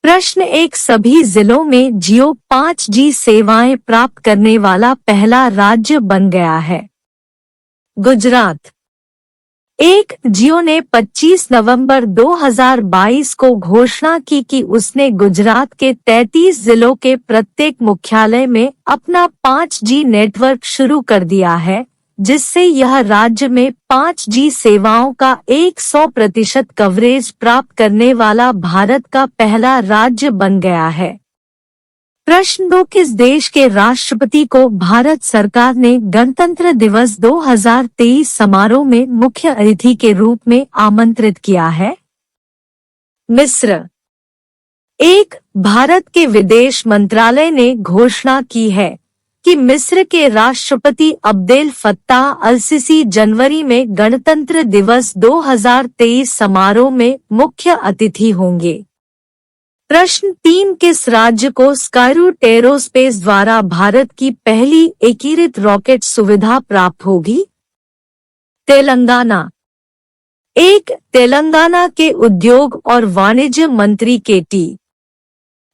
प्रश्न 1, सभी जिलों में जियो 5G सेवाएं प्राप्त करने वाला पहला राज्य बन गया है। गुजरात। 1, जियो ने 25 नवंबर 2022 को घोषणा की कि उसने गुजरात के 33 जिलों के प्रत्येक मुख्यालय में अपना 5G नेटवर्क शुरू कर दिया है, जिससे यह राज्य में 5G सेवाओं का 100% कवरेज प्राप्त करने वाला भारत का पहला राज्य बन गया है। प्रश्न 2, किस देश के राष्ट्रपति को भारत सरकार ने गणतंत्र दिवस 2023 समारोह में मुख्य अतिथि के रूप में आमंत्रित किया है? मिस्र। 1, भारत के विदेश मंत्रालय ने घोषणा की है कि मिस्र के राष्ट्रपति अब्देल फत्ताह अल-सिसी जनवरी में गणतंत्र दिवस 2023 समारोह में मुख्य अतिथि होंगे। प्रश्न 3, किस राज्य को स्काईरूट एरोस्पेस द्वारा भारत की पहली एकीकृत रॉकेट सुविधा प्राप्त होगी? तेलंगाना। 1, तेलंगाना के उद्योग और वाणिज्य मंत्री के.टी.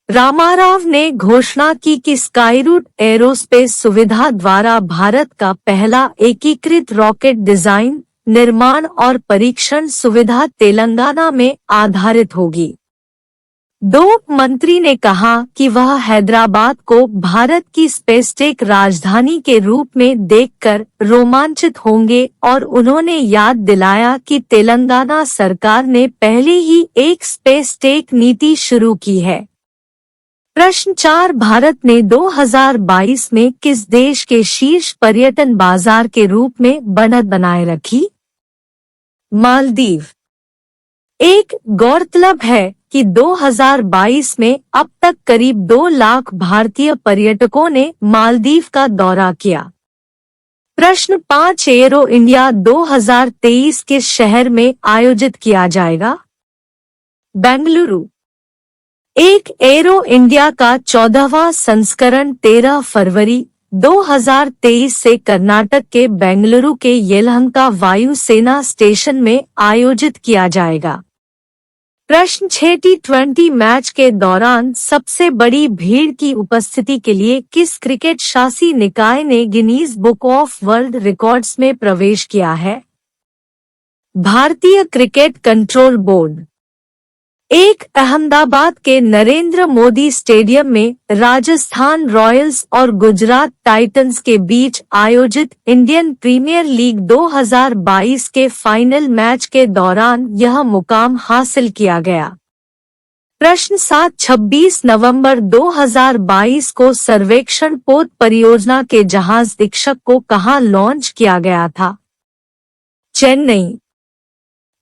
रामाराव ने घोषणा की कि स्काईरूट एरोस्पेस सुविधा द्वारा भारत का पहला एकीकृत रॉकेट डिजाइन, निर्माण और परीक्षण सुविधा तेलंगाना में आधारित होगी। 2, मंत्री ने कहा कि वह हैदराबाद को भारत की स्पेसटेक राजधानी के रूप में देखकर रोमांचित होंगे और उन्होंने याद दिलाया कि तेलंगाना सरकार ने पहले ही एक स्पेसटेक नीति शुरू की है। प्रश्न 4, भारत ने 2022 में किस देश के शीर्ष पर्यटन बाजार के रूप में बढ़त बनाए रखी? मालदीव। 1, गौरतलब है कि 2022 में अब तक करीब 2 लाख भारतीय पर्यटकों ने मालदीव का दौरा किया। प्रश्न 5, एरो इंडिया 2023 किस शहर में आयोजित किया जाएगा? बेंगलुरु। 1, एरो इंडिया का 14वां संस्करण 13 फरवरी 2023 से कर्नाटक के बेंगलुरु के येलहंका वायु सेना स्टेशन में आयोजित किया जाएगा। प्रश्न 6, T20 मैच के दौरान सबसे बड़ी भीड़ की उपस्थिति के लिए किस क्रिकेट शासी निकाय ने Guinness book of world records में प्रवेश किया है? भारतीय क्रिकेट कंट्रोल बोर्ड। 1, अहमदाबाद के नरेंद्र मोदी स्टेडियम में राजस्थान रॉयल्स और गुजरात टाइटंस के बीच आयोजित इंडियन प्रीमियर लीग 2022 के फाइनल मैच के दौरान यह मुकाम हासिल किया गया। प्रश्न 7, 26 नवंबर 2022 को सर्वेक्षण पोत परियोजना के जहाज दीक्षक को कहां लॉन्च किया गया था? Chennai.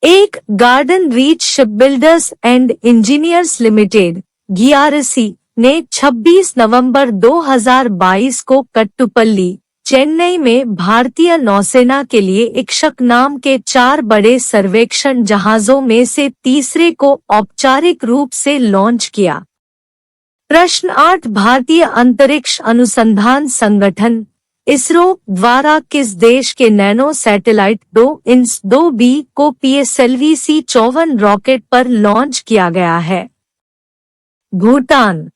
1, garden reach shipbuilders and engineers limited (GRC) ने 26 नवंबर 2022 को कट्टुपल्ली, चेन्नई में भारतीय नौसेना के लिए इक्षक नाम के 4 बड़े सर्वेक्षण जहाजों में से तीसरे को औपचारिक रूप से लॉन्च किया। प्रश्न 8, भारतीय अंतरिक्ष अनुसंधान संगठन इसरो द्वारा किस देश के नैनो सैटेलाइट 2B को PSLV-C54 रॉकेट पर लॉन्च किया गया है? भूटान।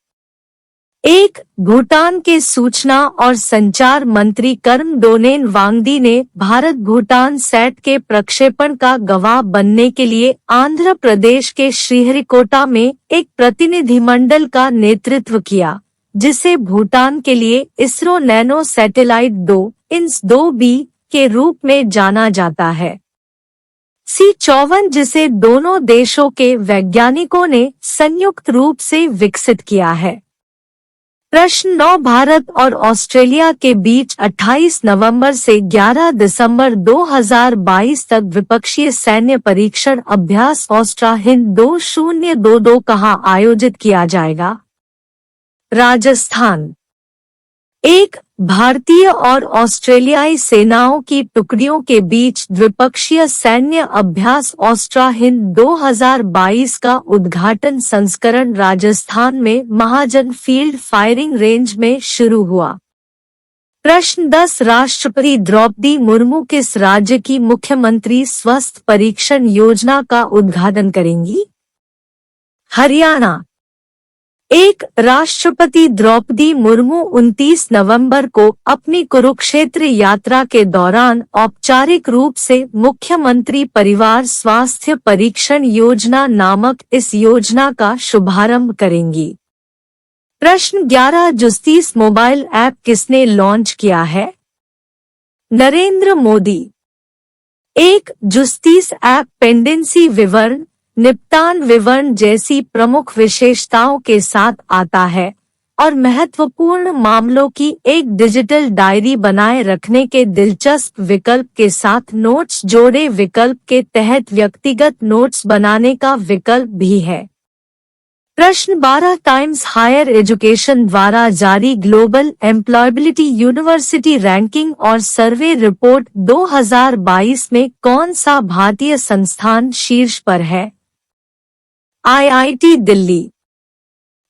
1, भूटान के सूचना और संचार मंत्री कर्म डोनेन वांगदी ने भारत भूटान सैट के प्रक्षेपण का गवाह बनने के लिए आंध्र प्रदेश के श्रीहरिकोटा में एक प्रतिनिधिमंडल का नेतृत्व किया, जिसे भूटान के लिए इसरो नैनो सैटेलाइट 2B के रूप में जाना जाता है। C54 जिसे दोनों देशों के वैज्ञानिकों ने संयुक्त रूप से विकसित किया है। प्रश्न 9, भारत और ऑस्ट्रेलिया के बीच 28 नवंबर से 11 दिसंबर 2022 तक द्विपक्षीय सैन्य परीक्षण अभ्यास ऑस्ट्रा हिंद 2022 कहां आयोजित किया जाएगा? राजस्थान। 1, भारतीय और ऑस्ट्रेलियाई सेनाओं की टुकड़ियों के बीच द्विपक्षीय सैन्य अभ्यास ऑस्ट्रा हिंद 2022 का उद्घाटन संस्करण राजस्थान में महाजन फील्ड फायरिंग रेंज में शुरू हुआ। प्रश्न 10, राष्ट्रपति द्रौपदी मुर्मू किस राज्य की मुख्यमंत्री स्वस्थ परीक्षण योजना का उद्घाटन करेंगी? हरियाणा। एक राष्ट्रपति द्रौपदी मुर्मू 29 नवंबर को अपनी कुरुक्षेत्र यात्रा के दौरान औपचारिक रूप से मुख्यमंत्री परिवार स्वास्थ्य परीक्षण योजना नामक इस योजना का शुभारंभ करेंगी। प्रश्न 11 जुस्तीस मोबाइल ऐप किसने लॉन्च किया है? नरेंद्र मोदी। एक जुस्तीस ऐप पेंडेंसी विवरण, निपटान विवरण जैसी प्रमुख विशेषताओं के साथ आता है और महत्वपूर्ण मामलों की एक डिजिटल डायरी बनाए रखने के दिलचस्प विकल्प के साथ नोट्स जोड़े विकल्प के तहत व्यक्तिगत नोट्स बनाने का विकल्प भी है। प्रश्न 12 टाइम्स हायर एजुकेशन द्वारा जारी ग्लोबल एम्प्लॉयबिलिटी यूनिवर्सिटी रैंकिंग और सर्वे रिपोर्ट 2022 में कौन सा भारतीय संस्थान शीर्ष पर है? आईआईटी दिल्ली।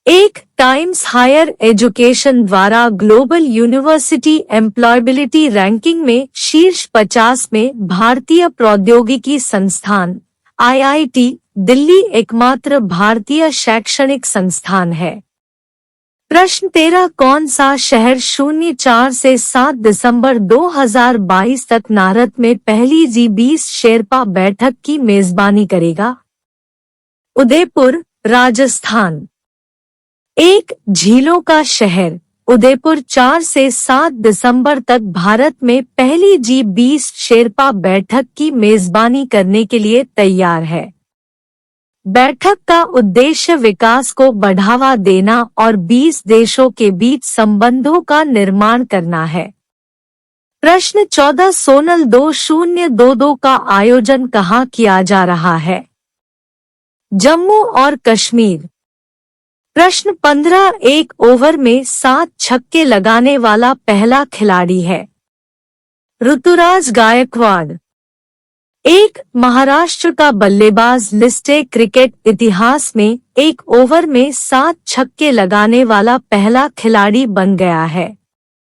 एक टाइम्स हायर एजुकेशन द्वारा ग्लोबल यूनिवर्सिटी एम्प्लॉयबिलिटी रैंकिंग में शीर्ष 50 में भारतीय प्रौद्योगिकी संस्थान आईआईटी दिल्ली एकमात्र भारतीय शैक्षणिक संस्थान है। प्रश्न 13 कौन सा शहर 04 से 7 दिसंबर 2022 तक नारद में पहली G20 शेरपा बैठक की मेजबानी करेगा? उदयपुर, राजस्थान। एक झीलों का शहर उदयपुर 4 से 7 दिसंबर तक भारत में पहली G20 शेरपा बैठक की मेजबानी करने के लिए तैयार है। बैठक का उद्देश्य विकास को बढ़ावा देना और 20 देशों के बीच संबंधों का निर्माण करना है। प्रश्न 14 सोनल 2022 का आयोजन कहाँ किया जा रहा है? जम्मू और कश्मीर। प्रश्न 15 एक ओवर में 7 छक्के लगाने वाला पहला खिलाड़ी है? ऋतुराज गायकवाड़। एक महाराष्ट्र का बल्लेबाज लिस्टे क्रिकेट इतिहास में एक ओवर में 7 छक्के लगाने वाला पहला खिलाड़ी बन गया है।